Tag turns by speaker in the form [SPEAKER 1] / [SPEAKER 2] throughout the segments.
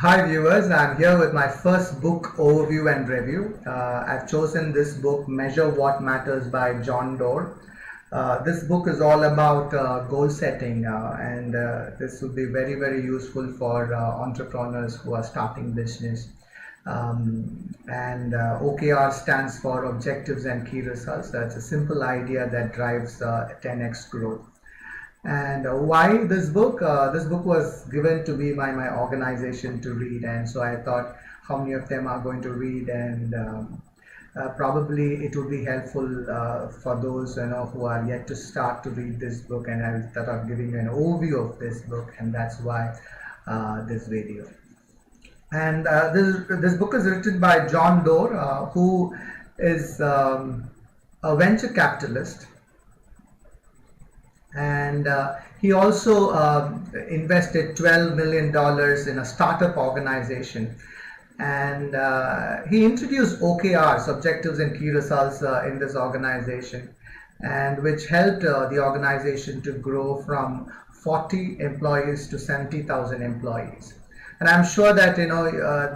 [SPEAKER 1] Hi viewers, I'm here with my first book overview and review. I've chosen this book, Measure What Matters by John Doerr. This book is all about goal setting and this would be very useful for entrepreneurs who are starting business. And OKR stands for Objectives and Key Results. That's a simple idea that drives 10x growth. And why this book? This book was given to me by my organization to read, and so I thought how many of them are going to read, and probably it would be helpful for those who are yet to start to read this book. And I thought of giving you an overview of this book, and that's why this video. And this book is written by John Doerr, who is a venture capitalist, and he also invested $12 million in a startup organization, and he introduced OKRs, objectives and key results, in this organization, and which helped the organization to grow from 40 employees to 70,000 employees. And I'm sure that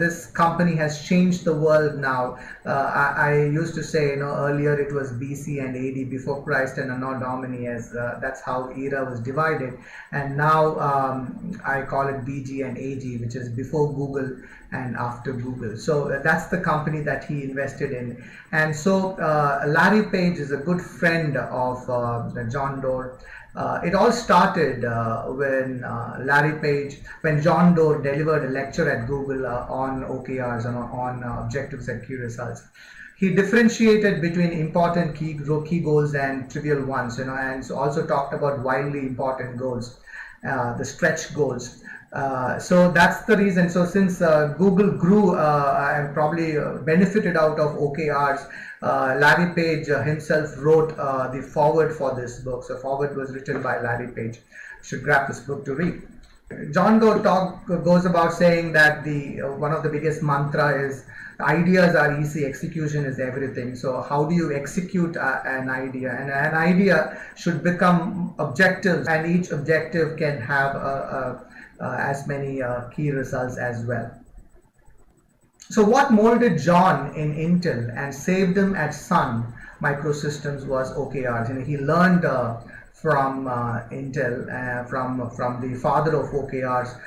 [SPEAKER 1] this company has changed the world now. I used to say earlier it was BC and AD, before Christ and not Domini, as that's how era was divided. And now I call it BG and AG, which is before Google and after Google. So that's the company that he invested in. And so Larry Page is a good friend of John Doerr. It all started when John Doerr delivered a lecture at Google on OKRs, on objectives and key results. He differentiated between important key goals and trivial ones, and so also talked about wildly important goals, the stretch goals. So that's the reason. So since Google grew and probably benefited out of OKRs, Larry Page himself wrote the foreword for this book. So foreword was written by Larry Page. You should grab this book to read. John Doerr goes about saying that one of the biggest mantra is ideas are easy, execution is everything. So how do you execute an idea? And an idea should become objectives, and each objective can have as many key results as well. So what molded John in Intel and saved him at Sun Microsystems was OKRs. He learned from Intel, from the father of OKRs,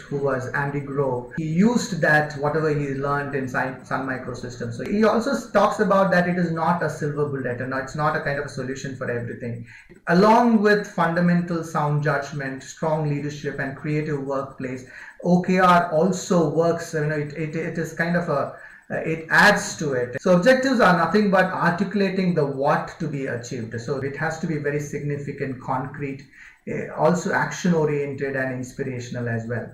[SPEAKER 1] who was Andy Grove. He used that, whatever he learned in Sun Microsystems. So he also talks about that it is not a silver bullet, and it's not a kind of a solution for everything. Along with fundamental sound judgment, strong leadership, and creative workplace, OKR also works. It is kind of it adds to it. So objectives are nothing but articulating the what to be achieved. So it has to be very significant, concrete, also action oriented and inspirational as well.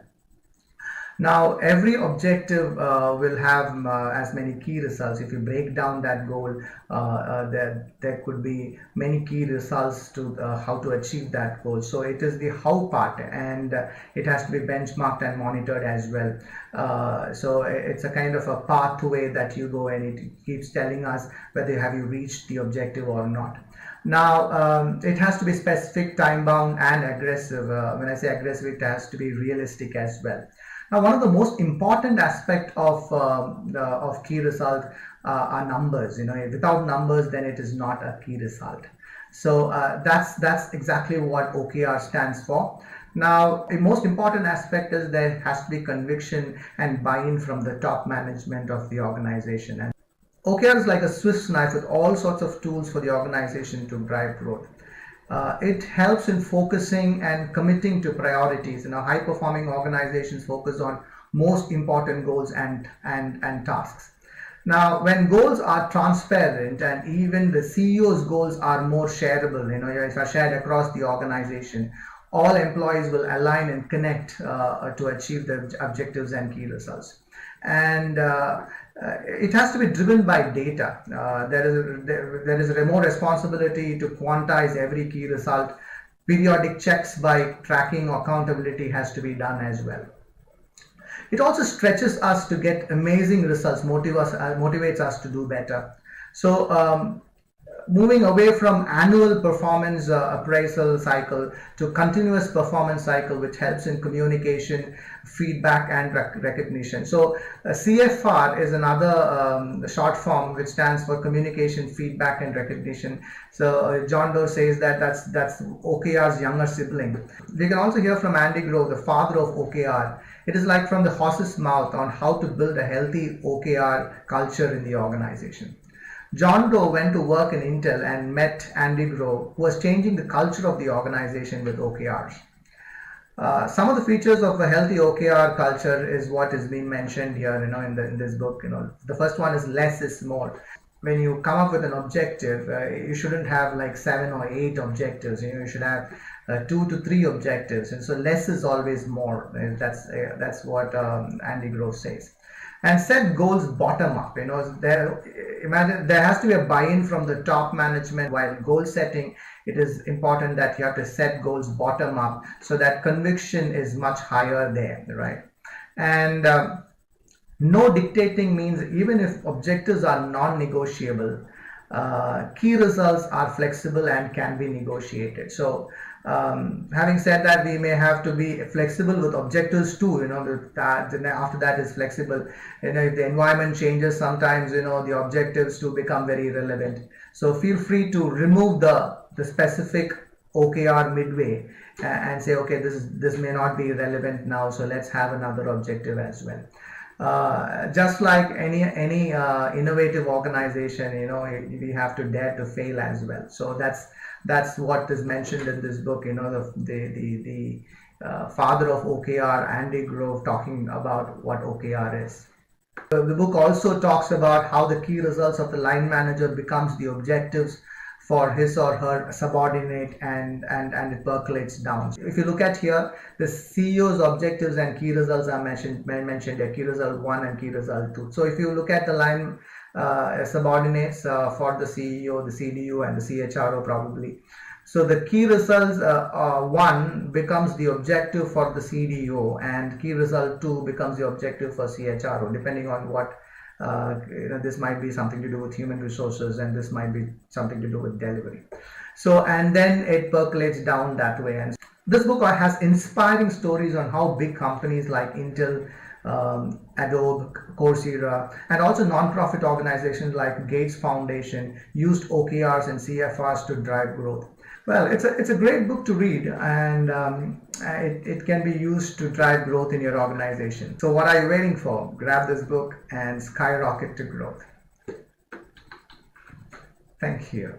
[SPEAKER 1] Now every objective will have as many key results. If you break down that goal, there could be many key results to how to achieve that goal. So it is the how part, and it has to be benchmarked and monitored as well. So it's a kind of a pathway that you go, and it keeps telling us whether have you reached the objective or not. Now it has to be specific, time bound and aggressive. When I say aggressive, it has to be realistic as well. Now, one of the most important aspect of key result are numbers. Without numbers, then it is not a key result. So that's exactly what OKR stands for. Now, the most important aspect is there has to be conviction and buy-in from the top management of the organization. And OKR is like a Swiss knife with all sorts of tools for the organization to drive growth. It helps in focusing and committing to priorities. High-performing organizations focus on most important goals and tasks. Now, when goals are transparent and even the CEO's goals are more shareable, if are shared across the organization, all employees will align and connect to achieve the objectives and key results. And it has to be driven by data. There is a more responsibility to quantize every key result. Periodic checks by tracking accountability has to be done as well. It also stretches us to get amazing results, motivates us to do better. So moving away from annual performance appraisal cycle to continuous performance cycle, which helps in communication, feedback, and recognition. So CFR is another short form which stands for communication, feedback, and recognition. So John Doerr says that that's OKR's younger sibling. We can also hear from Andy Grove, the father of OKR. It is like from the horse's mouth on how to build a healthy OKR culture in the organization. John Doe went to work in Intel and met Andy Grove, who was changing the culture of the organization with OKRs. Some of the features of a healthy OKR culture is what is being mentioned here, in this book. The first one is less is more. When you come up with an objective, you shouldn't have like 7 or 8 objectives. You should have 2 to 3 objectives, and so less is always more. That's what Andy Grove says. And set goals bottom up. Imagine there has to be a buy-in from the top management. While goal setting, it is important that you have to set goals bottom up so that conviction is much higher there, right? And no dictating means even if objectives are non-negotiable, key results are flexible and can be negotiated. So having said that, we may have to be flexible with objectives too. After that is flexible. If the environment changes, sometimes the objectives to become very relevant. So feel free to remove the specific OKR midway and say, okay, this may not be relevant now, so let's have another objective as well. Just like any innovative organization, we have to dare to fail as well. So that's what is mentioned in this book. The father of OKR, Andy Grove, talking about what OKR is. The book also talks about how the key results of the line manager becomes the objectives for his or her subordinate, and it percolates down. If you look at here, the CEO's objectives and key results are mentioned here, key result 1 and key result 2. So if you look at the line subordinates for the CEO, the CDU, and the CHRO probably. So the key results 1 becomes the objective for the CDO, and key result 2 becomes the objective for CHRO, depending on what this might be something to do with human resources, and this might be something to do with delivery. So, and then it percolates down that way. And this book has inspiring stories on how big companies like Intel, Adobe, Coursera, and also non-profit organizations like Gates Foundation used OKRs and CFRs to drive growth. Well, it's a great book to read, and it can be used to drive growth in your organization. So what are you waiting for? Grab this book and skyrocket to growth. Thank you.